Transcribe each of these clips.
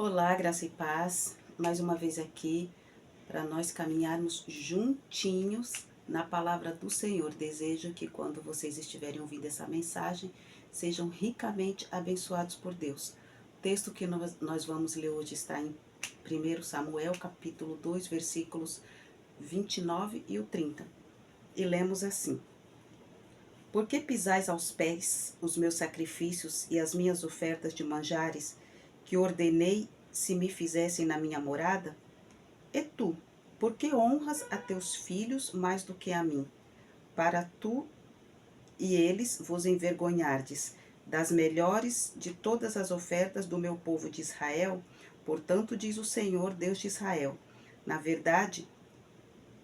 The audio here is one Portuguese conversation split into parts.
Olá, graça e paz, mais uma vez aqui para nós caminharmos juntinhos na palavra do Senhor. Desejo que quando vocês estiverem ouvindo essa mensagem, sejam ricamente abençoados por Deus. O texto que nós vamos ler hoje está em 1 Samuel, capítulo 2, versículos 29 e o 30. E lemos assim: Por que pisais aos pés os meus sacrifícios e as minhas ofertas de manjares, que ordenei se me fizessem na minha morada? E tu, por que honras a teus filhos mais do que a mim? Para tu e eles vos envergonhardes das melhores de todas as ofertas do meu povo de Israel? Portanto, diz o Senhor, Deus de Israel: Na verdade,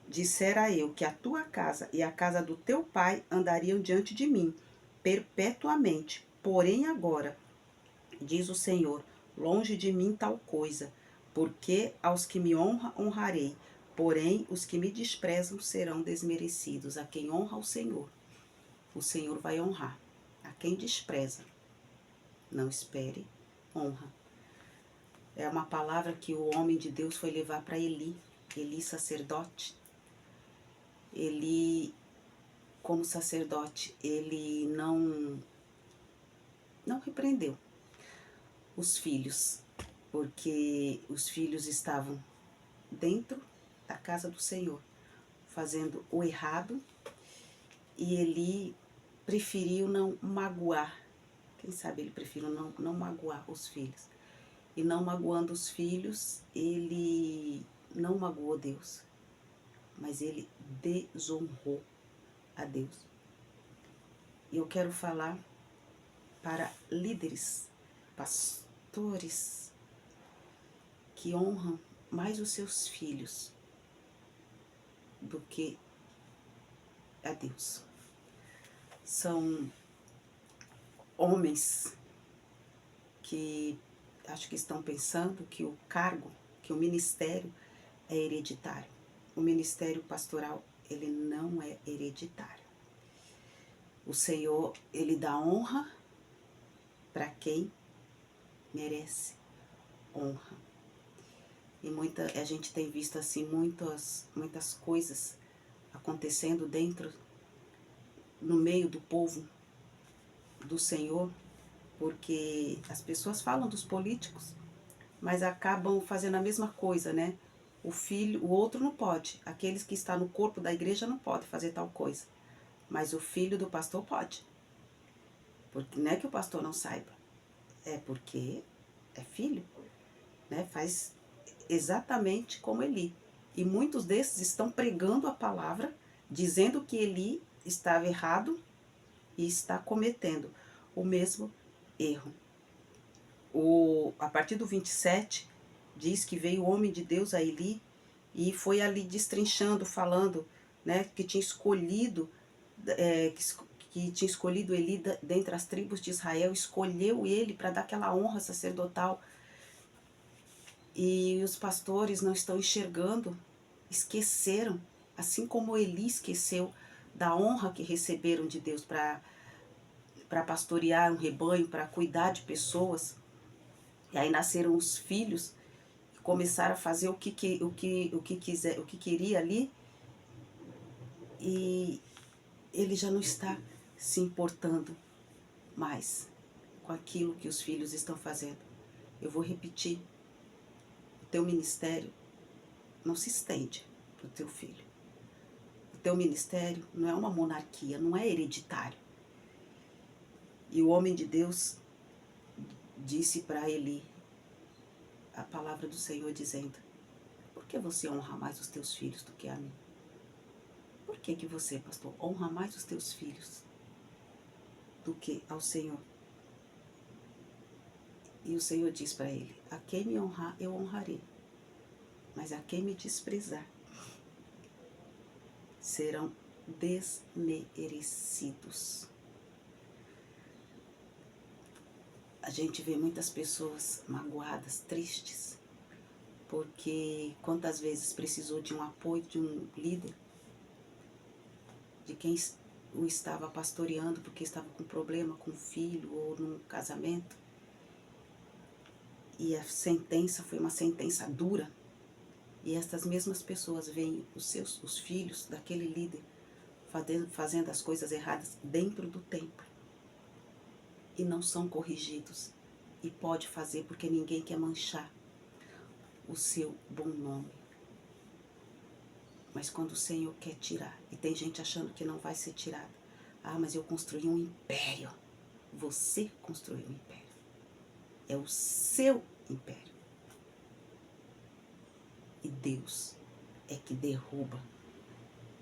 dissera eu que a tua casa e a casa do teu pai andariam diante de mim perpetuamente. Porém agora, diz o Senhor, longe de mim tal coisa, porque aos que me honram honrarei, porém os que me desprezam serão desmerecidos. A quem honra o Senhor vai honrar. A quem despreza, não espere honra. É uma palavra que o homem de Deus foi levar para Eli sacerdote. Ele, como sacerdote, ele não repreendeu os filhos, porque os filhos estavam dentro da casa do Senhor, fazendo o errado, e ele preferiu não magoar. Quem sabe ele preferiu não magoar os filhos. E não magoando os filhos, ele não magoou Deus, mas ele desonrou a Deus. E eu quero falar para líderes, pastores, que honram mais os seus filhos do que a Deus. São homens que acho que estão pensando que o cargo, que o ministério é hereditário. O ministério pastoral, ele não é hereditário. O Senhor, ele dá honra para quem merece honra. E a gente tem visto assim muitas coisas acontecendo no meio do povo do Senhor, porque as pessoas falam dos políticos, mas acabam fazendo a mesma coisa, né? O outro não pode, aqueles que estão no corpo da igreja não podem fazer tal coisa, mas o filho do pastor pode. Porque não é que o pastor não saiba, é porque é filho, né? Faz exatamente como Eli. E muitos desses estão pregando a palavra, dizendo que Eli estava errado e está cometendo o mesmo erro. A partir do 27, diz que veio o homem de Deus a Eli e foi ali destrinchando, falando, né, que tinha escolhido, que tinha escolhido Eli dentre as tribos de Israel, escolheu ele para dar aquela honra sacerdotal. E os pastores não estão enxergando, esqueceram, assim como Eli esqueceu da honra que receberam de Deus para pastorear um rebanho, para cuidar de pessoas. E aí nasceram os filhos e começaram a fazer o que queria ali, e ele já não está se importando mais com aquilo que os filhos estão fazendo. Eu vou repetir: o teu ministério não se estende para o teu filho. O teu ministério não é uma monarquia, não é hereditário. E o homem de Deus disse para Eli a palavra do Senhor dizendo: por que você honra mais os teus filhos do que a mim? Por que você, pastor, honra mais os teus filhos do que ao Senhor? E o Senhor diz para ele: a quem me honrar, eu honrarei. Mas a quem me desprezar, serão desmerecidos. A gente vê muitas pessoas magoadas, tristes, porque quantas vezes precisou de um apoio de um líder, de quem o estava pastoreando porque estava com problema com o filho ou num casamento, E a sentença foi uma sentença dura. E estas mesmas pessoas veem os filhos daquele líder fazendo as coisas erradas dentro do templo. E não são corrigidos. E pode fazer porque ninguém quer manchar o seu bom nome. Mas quando o Senhor quer tirar, e tem gente achando que não vai ser tirado. Ah, mas eu construí um império. Você construiu um império. É o seu império. E Deus é que derruba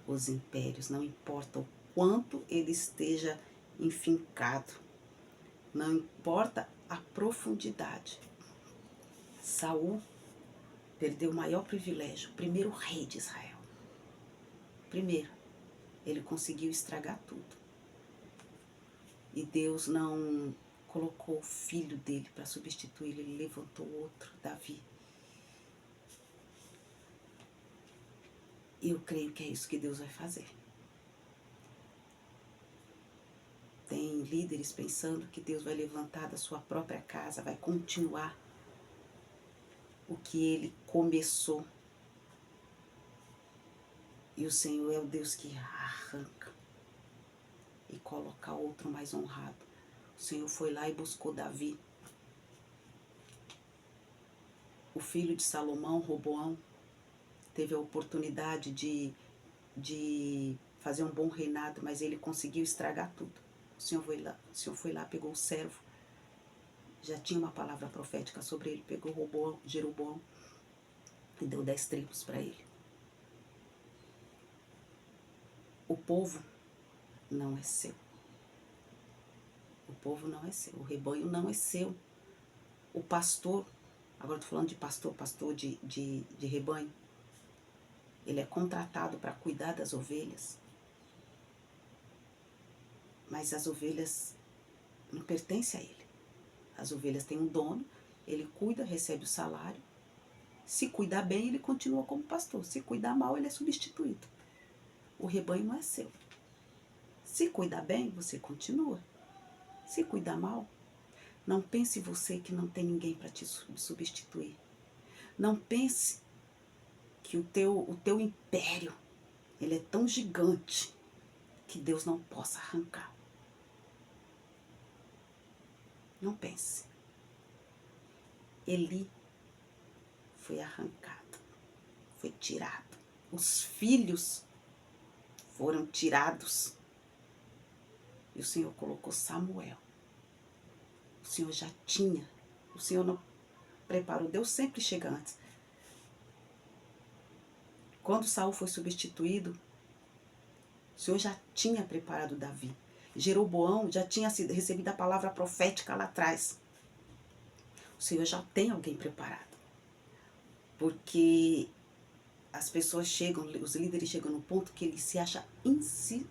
os impérios. Não importa o quanto ele esteja enfincado. Não importa a profundidade. Saul perdeu o maior privilégio. O primeiro rei de Israel. Primeiro, ele conseguiu estragar tudo. E Deus não colocou o filho dele para substituir, ele levantou outro, Davi. E eu creio que é isso que Deus vai fazer. Tem líderes pensando que Deus vai levantar da sua própria casa, vai continuar o que ele começou. E o Senhor é o Deus que arranca e coloca outro mais honrado. O Senhor foi lá e buscou Davi. O filho de Salomão, Roboão, teve a oportunidade de fazer um bom reinado, mas ele conseguiu estragar tudo. O Senhor foi lá, pegou o servo, já tinha uma palavra profética sobre ele, pegou Roboão, Jeroboão e deu 10 tribos para ele. O povo não é seu. O povo não é seu. O rebanho não é seu. O pastor, agora estou falando de pastor de rebanho, ele é contratado para cuidar das ovelhas. Mas as ovelhas não pertencem a ele. As ovelhas têm um dono, ele cuida, recebe o salário. Se cuidar bem, ele continua como pastor. Se cuidar mal, ele é substituído. O rebanho não é seu. Se cuidar bem, você continua. Se cuidar mal, não pense você que não tem ninguém para te substituir. Não pense que o teu império, ele é tão gigante que Deus não possa arrancar. Não pense. Eli foi arrancado, foi tirado. Os filhos foram tirados. E o Senhor colocou Samuel. O Senhor já tinha. O Senhor não preparou. Deus sempre chega antes. Quando Saul foi substituído, o Senhor já tinha preparado Davi. Jeroboão já tinha recebido a palavra profética lá atrás. O Senhor já tem alguém preparado. Porque as pessoas chegam, os líderes chegam no ponto que ele se acha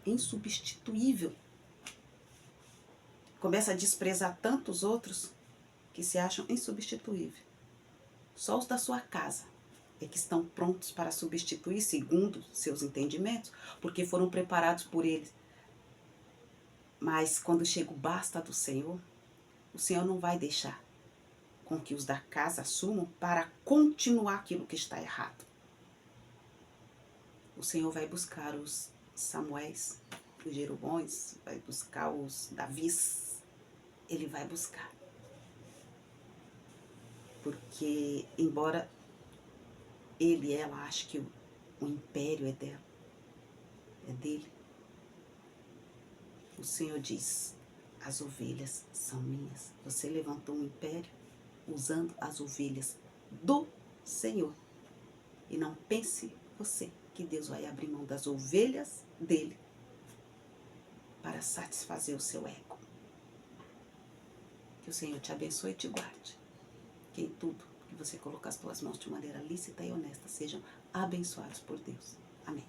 insubstituível. Começa a desprezar tantos outros que se acham insubstituíveis. Só os da sua casa é que estão prontos para substituir segundo seus entendimentos, porque foram preparados por eles. Mas quando chega o basta do Senhor, o Senhor não vai deixar com que os da casa assumam para continuar aquilo que está errado. O Senhor vai buscar os Samuéis, os Jeroboões, vai buscar os Davis. Ele vai buscar. Porque, embora ele e ela achem que o império é dela, é dele, o Senhor diz, as ovelhas são minhas. Você levantou um império usando as ovelhas do Senhor. E não pense você que Deus vai abrir mão das ovelhas dele para satisfazer o seu ego. Que o Senhor te abençoe e te guarde. Que em tudo que você colocar as tuas mãos de maneira lícita e honesta sejam abençoados por Deus. Amém.